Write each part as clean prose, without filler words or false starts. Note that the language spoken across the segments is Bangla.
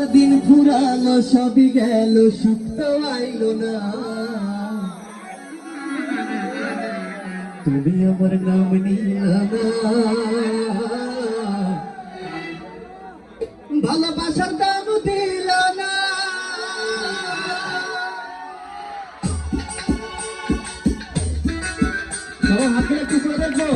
আমার দিন ফুরালো সবই গেল সুখ তো আইলো না তুমি আমার নাম নিলা না ভালোবাসার দাম দিল না সবাই হাত ধরে একটু করে দেখবো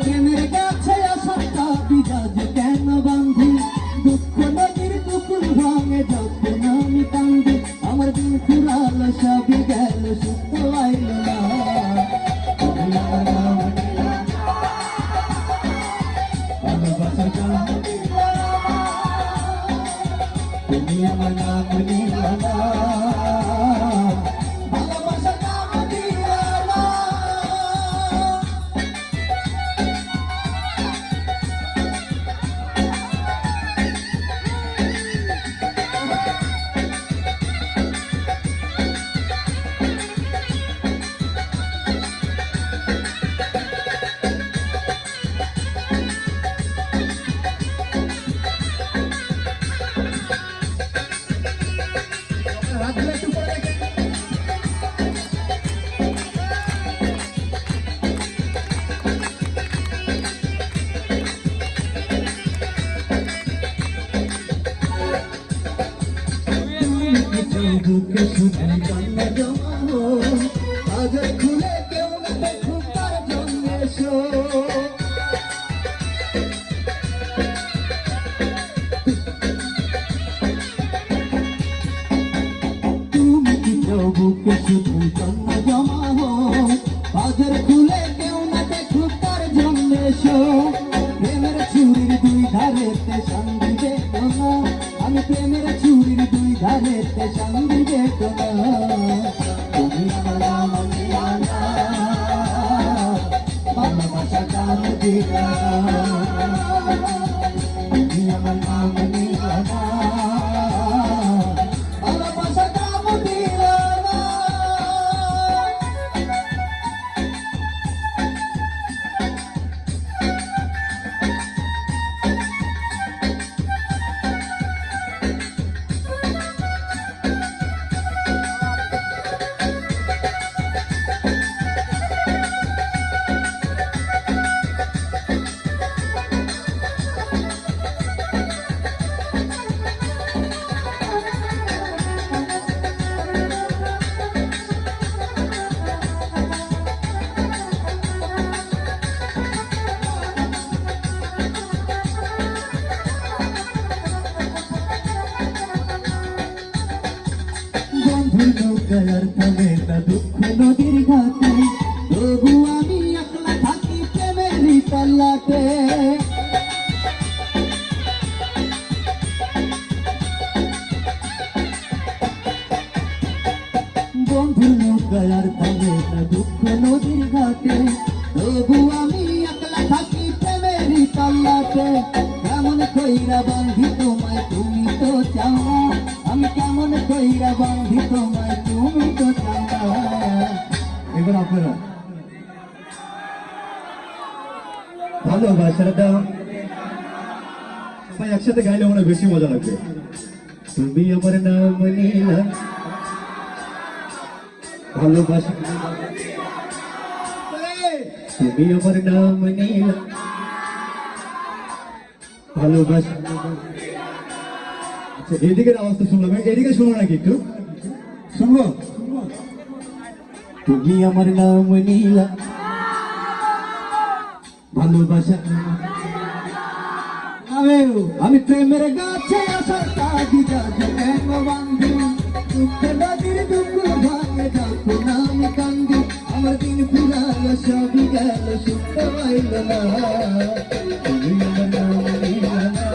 প্রেমের কাছে আসাটা বিরাজ কেন বান্ধি দুঃখ নদীর দুকুল ভাঙে যখন আমি কান্দি আমার দিন ফুরালো সবই গেল সুখ আইল না তুমি আমার নাম নিলা না বুকে শুধু কান্না জমানো আজ খুলে কেউ না দেখুক তার জন্য এসো তুমি কি চাও বুকে শুধু কান্না জমানো আজ খুলে কেউ না দেখুক তার জন্য এসো প্রেমের ছুরির দুই ধারেতে শান্তি দেখো না আমি প্রেমের ছুরির দুই ধারেতে শান্তি দেখো না তুমি আমার নাম নিলা না ভালোবাসা দাম দিলা তুমি আমার নাম নিলা না ভালোবাসা দাম দিলা না নৌকার থামে না দুঃখ নদীর ঘাটে তবু আমি একলা থাকি প্রেমেরই তল্লাটে বন্ধু নৌকার থামে না দুঃখ নদীর ঘাটে তবু আমি একলা থাকি প্রেমেরই তল্লাটে কেমন কইরা বান্ধি তোমায় তুমি তো চাও না আমি কেমন কইরা বান্ধি তোমায় তুমি তো চাও না এবার আপনারা ভালোবাসার দাম সবাই একসাথে গাইলে মনে বেশি মজা লাগবে তুমি আমার নাম নিলা ভালোবাসা তুমি আমার নাম নিলা ভালোবাসা আচ্ছা এদিকের আওয়াজটা শুনলাম এদিকে শুনো নাকি একটু শুনবো তুমি আমার নাম নিলা ভালোবাসা আমি প্রেমের গাছে আসার কাজী কেন বান্ধি দুঃখে নদীর দুকুল ভাঙে যখন আমি কান্দি আমার দিন ফুরালো সবই গেল সুখ আইল না তুমি আমার নাম নিলা না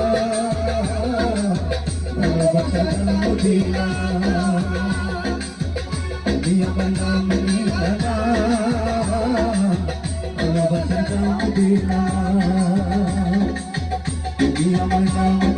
ভালোবাসা দিলা তুমি আমার নাম নিলা না ভালোবাসার নাম দিলা তুমি আমার নাম